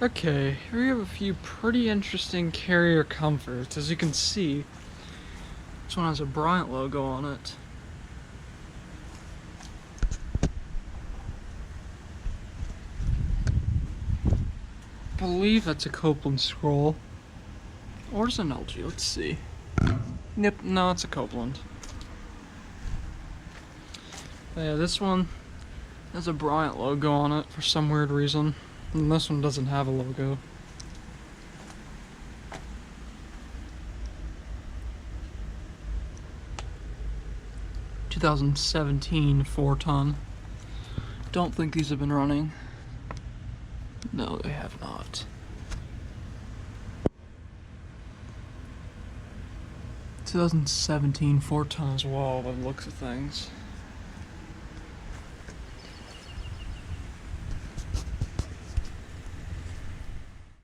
Okay, here we have a few pretty interesting carrier comforts. As you can see, this one has a Bryant logo on it. I believe that's a Copeland scroll. Or is it an LG? Let's see. Yep, no, it's a Copeland. But yeah, this one has a Bryant logo on it for some weird reason. And this one doesn't have a logo. (2017) 4-ton. Don't think these have been running. No, they have not. 2017 4-ton as well by the looks of things.